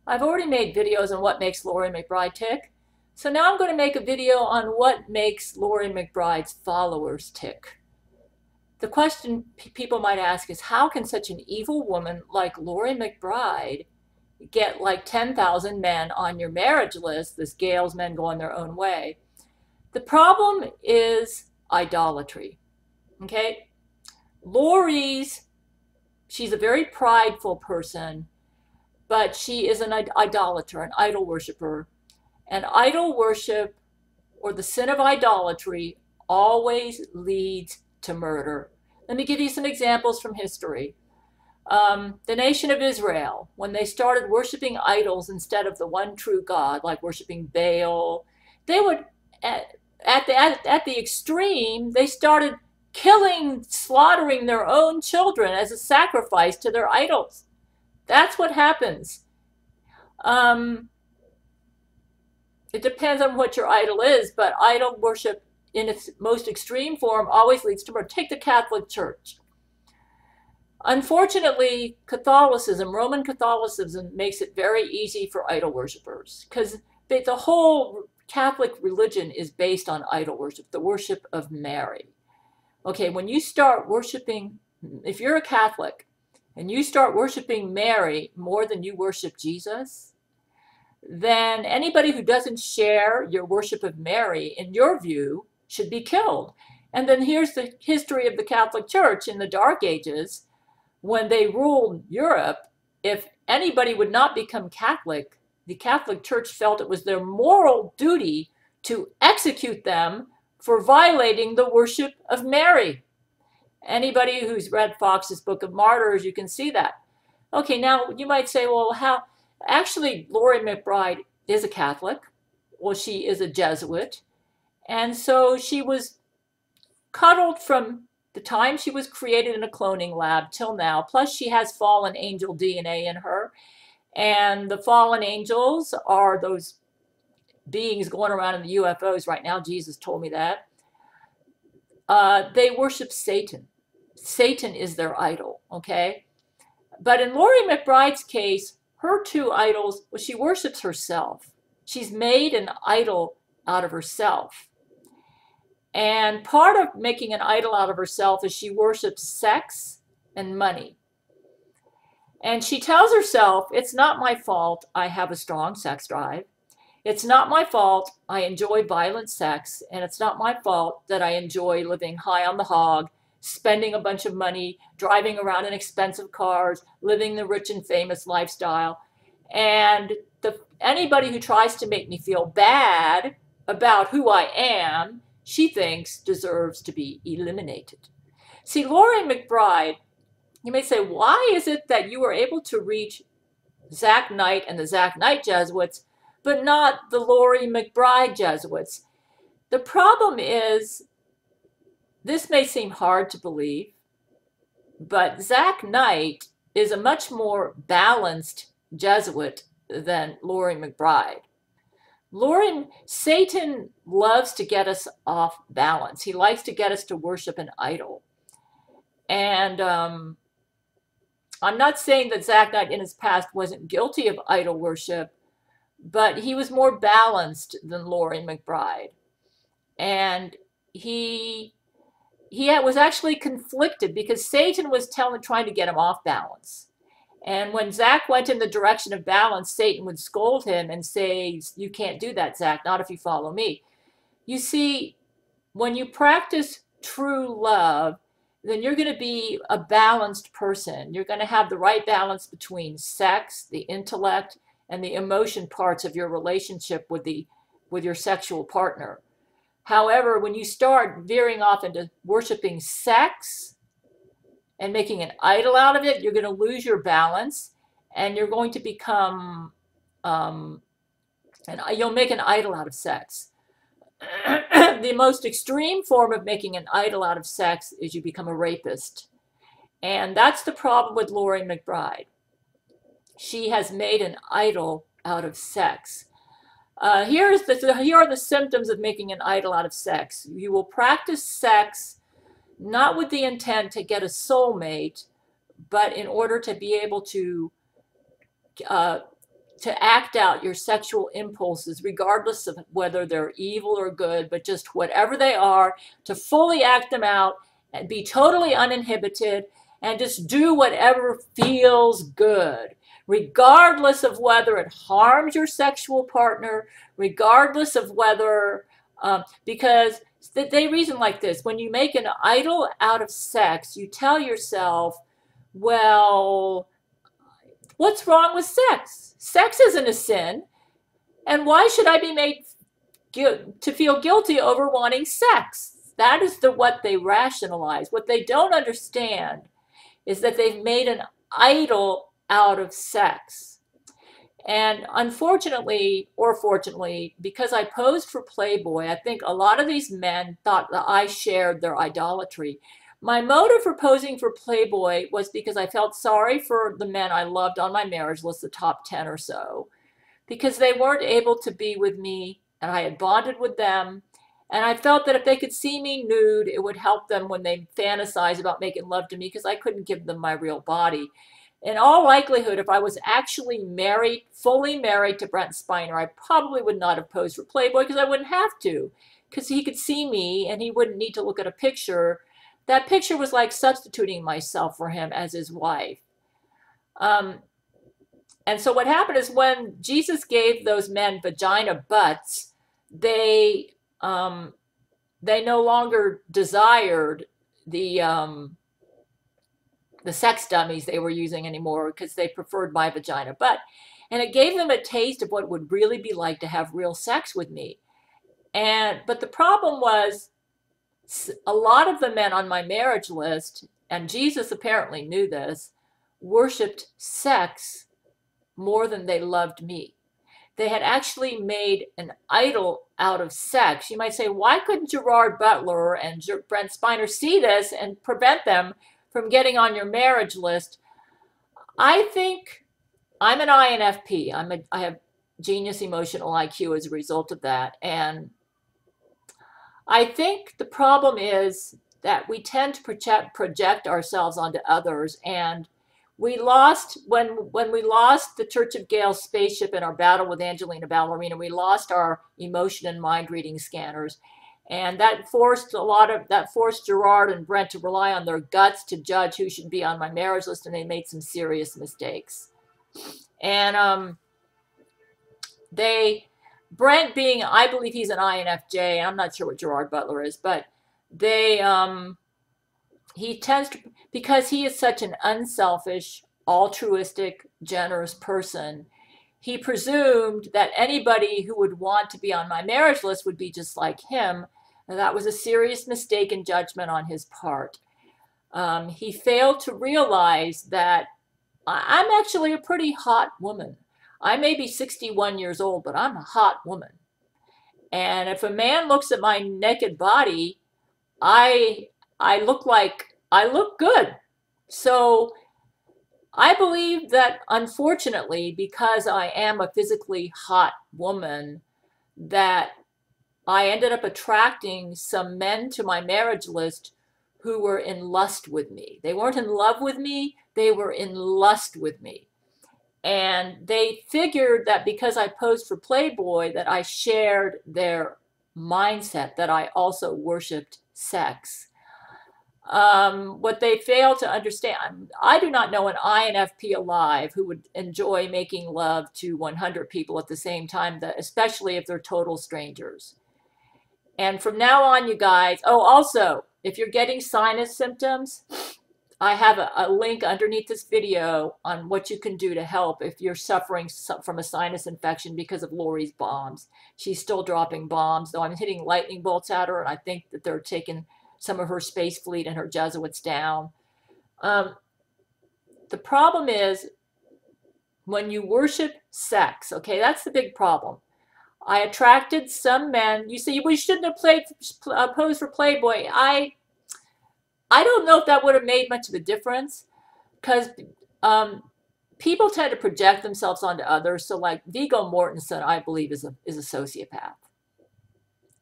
I've already made videos on what makes Loree McBride tick. So now I'm going to make a video on what makes Loree McBride's followers tick. The question people might ask is, how can such an evil woman like Loree McBride get like 10,000 men on your marriage list, this Gail's men going their own way? The problem is idolatry, okay? She's a very prideful person, but she is an idolater, an idol worshiper. And idol worship, or the sin of idolatry, always leads to murder. Let me give you some examples from history. The nation of Israel, when they started worshiping idols instead of the one true God, like worshiping Baal, they would, at the extreme, they started killing, slaughtering their own children as a sacrifice to their idols. That's what happens. It depends on what your idol is, but idol worship in its most extreme form always leads to murder. Take the Catholic Church. Unfortunately, Catholicism, Roman Catholicism, makes it very easy for idol worshippers, because the whole Catholic religion is based on idol worship, the worship of Mary. Okay, when you start worshiping, if you're a Catholic and you start worshiping Mary more than you worship Jesus, then anybody who doesn't share your worship of Mary, in your view, should be killed. And then here's the history of the Catholic Church in the Dark Ages. When they ruled Europe, if anybody would not become Catholic, the Catholic Church felt it was their moral duty to execute them for violating the worship of Mary. Anybody who's read Fox's Book of Martyrs, you can see that. Okay, now you might say, well, how? Actually, Loree McBride is a Catholic. Well, she is a Jesuit. And so she was cuddled from the time she was created in a cloning lab till now. Plus, she has fallen angel DNA in her. And the fallen angels are those beings going around in the UFOs right now. Jesus told me that. They worship Satan. Satan is their idol, okay? But in Loree McBride's case, her two idols, well, she worships herself. She's made an idol out of herself. And part of making an idol out of herself is she worships sex and money. And she tells herself, it's not my fault I have a strong sex drive. It's not my fault I enjoy violent sex. And it's not my fault that I enjoy living high on the hog, spending a bunch of money, driving around in expensive cars, living the rich and famous lifestyle. And anybody who tries to make me feel bad about who I am, she thinks deserves to be eliminated. See, Loree McBride, you may say, why is it that you were able to reach Zach Knight and the Zach Knight Jesuits, but not the Loree McBride Jesuits? The problem is, this may seem hard to believe, but Zach Knight is a much more balanced Jesuit than Loree McBride. Satan loves to get us off balance. He likes to get us to worship an idol. And I'm not saying that Zach Knight in his past wasn't guilty of idol worship, but he was more balanced than Loree McBride. And he was actually conflicted because Satan was trying to get him off balance. And when Zach went in the direction of balance, Satan would scold him and say, you can't do that, Zach, not if you follow me. You see, when you practice true love, then you're going to be a balanced person. You're going to have the right balance between sex, the intellect, and the emotion parts of your relationship with your sexual partner. However, when you start veering off into worshiping sex and making an idol out of it, you're going to lose your balance, and you're going to become, you'll make an idol out of sex. The most extreme form of making an idol out of sex is you become a rapist. And that's the problem with Loree McBride. She has made an idol out of sex. Here are the symptoms of making an idol out of sex. You will practice sex not with the intent to get a soulmate, but in order to be able to to act out your sexual impulses, regardless of whether they're evil or good, but just whatever they are, to fully act them out and be totally uninhibited and just do whatever feels good, regardless of whether it harms your sexual partner, regardless of whether, because they reason like this: when you make an idol out of sex, you tell yourself, well, what's wrong with sex? Sex isn't a sin. And why should I be made to feel guilty over wanting sex? That is what they rationalize. What they don't understand is that they've made an idol out of sex. And unfortunately, or fortunately, because I posed for Playboy, I think a lot of these men thought that I shared their idolatry. My motive for posing for Playboy was because I felt sorry for the men I loved on my marriage list, the top 10 or so, because they weren't able to be with me, and I had bonded with them. And I felt that if they could see me nude, it would help them when they fantasize about making love to me, because I couldn't give them my real body. In all likelihood, if I was actually married, fully married to Brent Spiner, I probably would not have posed for Playboy, because I wouldn't have to, because he could see me and he wouldn't need to look at a picture. That picture was like substituting myself for him as his wife. And so what happened is, when Jesus gave those men vagina butts, they no longer desired the sex dummies they were using anymore, because they preferred my vagina butt. And it gave them a taste of what it would really be like to have real sex with me. But the problem was, a lot of the men on my marriage list, and Jesus apparently knew this, worshiped sex more than they loved me. They had actually made an idol out of sex. You might say, why couldn't Gerard Butler and Brent Spiner see this and prevent them from getting on your marriage list? I think I'm an INFP. I have genius emotional IQ as a result of that. And I think the problem is that we tend to project ourselves onto others. And we lost, when we lost the Church of Gail spaceship in our battle with Angelina Ballerina, we lost our emotion and mind reading scanners. And that forced Gerard and Brent to rely on their guts to judge who should be on my marriage list, and they made some serious mistakes. And Brent being, I believe he's an INFJ, I'm not sure what Gerard Butler is, but he tends to, because he is such an unselfish, altruistic, generous person, he presumed that anybody who would want to be on my marriage list would be just like him. And that was a serious mistake in judgment on his part. He failed to realize that I'm actually a pretty hot woman. I may be 61 years old, but I'm a hot woman. And if a man looks at my naked body, I look good. So I believe that, unfortunately, because I am a physically hot woman, that I ended up attracting some men to my marriage list who were in lust with me. They weren't in love with me, they were in lust with me. And they figured that because I posed for Playboy, that I shared their mindset, that I also worshiped sex. What they fail to understand, I do not know an INFP alive who would enjoy making love to 100 people at the same time, especially if they're total strangers. And from now on, you guys, oh, also, if you're getting sinus symptoms, I have a link underneath this video on what you can do to help if you're suffering from a sinus infection because of Loree's bombs. She's still dropping bombs, though I'm hitting lightning bolts at her, and I think that they're taking some of her space fleet and her Jesuits down. The problem is when you worship sex, okay, that's the big problem. I attracted some men. You say, we shouldn't have posed for Playboy. I don't know if that would have made much of a difference, because people tend to project themselves onto others. So like Viggo Mortensen, I believe, is a sociopath.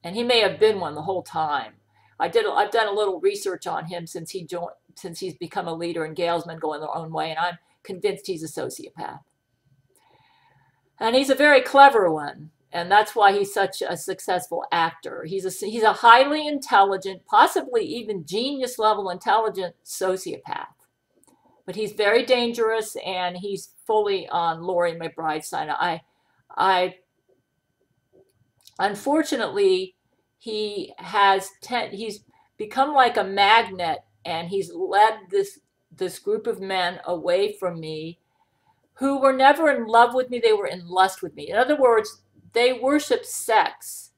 And he may have been one the whole time. I've done a little research on him since he's become a leader, and Gail's men going their own way, and I'm convinced he's a sociopath. And he's a very clever one. And that's why he's such a successful actor. He's a highly intelligent, possibly even genius level intelligent sociopath. But he's very dangerous, and he's fully on Loree McBride's side. Unfortunately, he's become like a magnet, and he's led this group of men away from me who were never in love with me. They were in lust with me. In other words, they worshiped sex,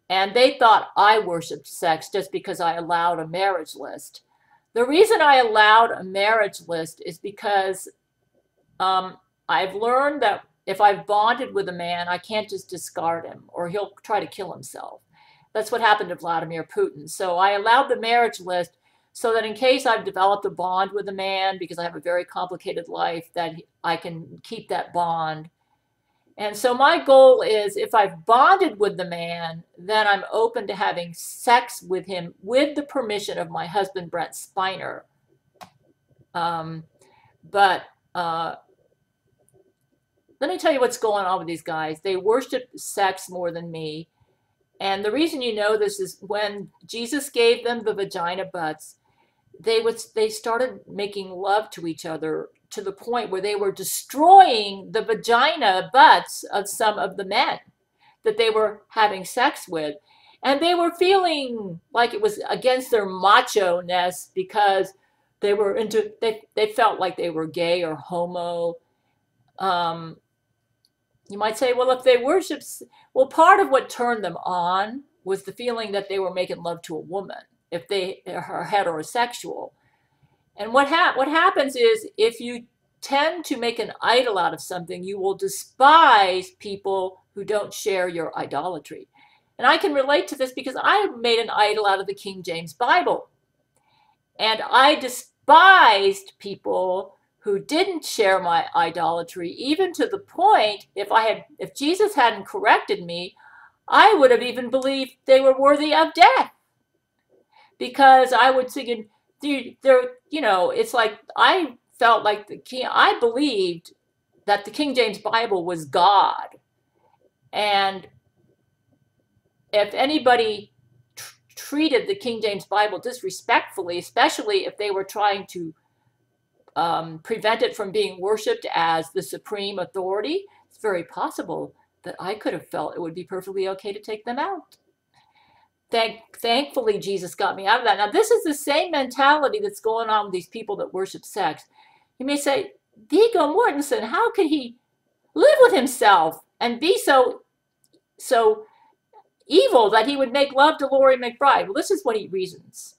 and they thought I worshiped sex just because I allowed a marriage list. The reason I allowed a marriage list is because I've learned that if I've bonded with a man, I can't just discard him, or he'll try to kill himself. That's what happened to Vladimir Putin. So I allowed the marriage list so that in case I've developed a bond with a man, because I have a very complicated life, that I can keep that bond. And so my goal is, if I've bonded with the man, then I'm open to having sex with him with the permission of my husband, Brent Spiner. But let me tell you what's going on with these guys. They worship sex more than me. And the reason you know this is when Jesus gave them the vagina butts, they started making love to each other to the point where they were destroying the vagina butts of some of the men that they were having sex with. And they were feeling like it was against their macho-ness because they were they felt like they were gay or homo. You might say, well, if they worship, well, part of what turned them on was the feeling that they were making love to a woman, if they are heterosexual. And what happens is, if you tend to make an idol out of something, you will despise people who don't share your idolatry. And I can relate to this because I made an idol out of the King James Bible. And I despised people who didn't share my idolatry, even to the point, if Jesus hadn't corrected me, I would have even believed they were worthy of death. Because I would think, it's like I felt like I believed that the King James Bible was God. And if anybody treated the King James Bible disrespectfully, especially if they were trying to prevent it from being worshipped as the supreme authority, it's very possible that I could have felt it would be perfectly okay to take them out. Thankfully, Jesus got me out of that. Now, this is the same mentality that's going on with these people that worship sex. You may say, Viggo Mortensen, how could he live with himself and be so evil that he would make love to Loree McBride? Well, this is what he reasons.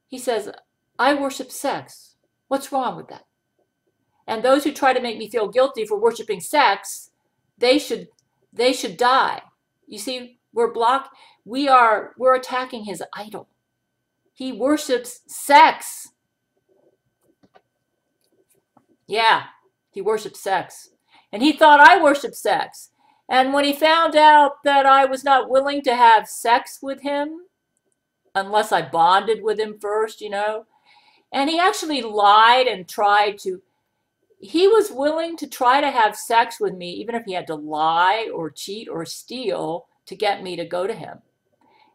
He says, I worship sex. What's wrong with that? And those who try to make me feel guilty for worshiping sex, they should die. You see, we're attacking his idol. He worships sex. Yeah, he worships sex. And he thought I worshiped sex. And when he found out that I was not willing to have sex with him, unless I bonded with him first, and he actually lied and he was willing to try to have sex with me, even if he had to lie or cheat or steal to get me to go to him.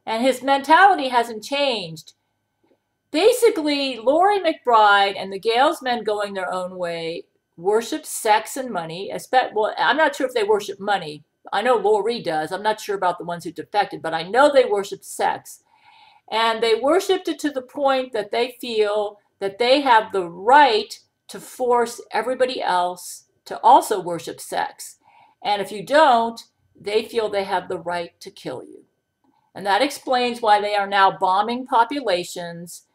And his mentality hasn't changed. Basically, Loree McBride and the Gail's men going their own way worship sex and money. Well, I'm not sure if they worship money. I know Loree does. I'm not sure about the ones who defected, but I know they worship sex. And they worshiped it to the point that they feel that they have the right to force everybody else to also worship sex. And if you don't, they feel they have the right to kill you. And that explains why they are now bombing populations,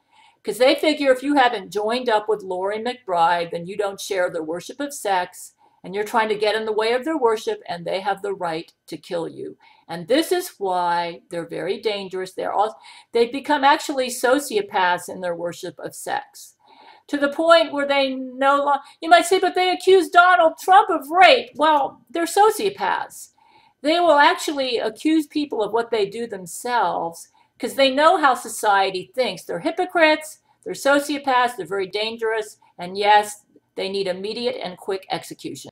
because they figure if you haven't joined up with Loree McBride, then you don't share their worship of sex, and you're trying to get in the way of their worship, and they have the right to kill you. And this is why they're very dangerous. They've become actually sociopaths in their worship of sex, to the point where they no longer, you might say, but they accuse Donald Trump of rape. Well, they're sociopaths. They will actually accuse people of what they do themselves because they know how society thinks. They're hypocrites, they're sociopaths, they're very dangerous, and yes, they need immediate and quick execution.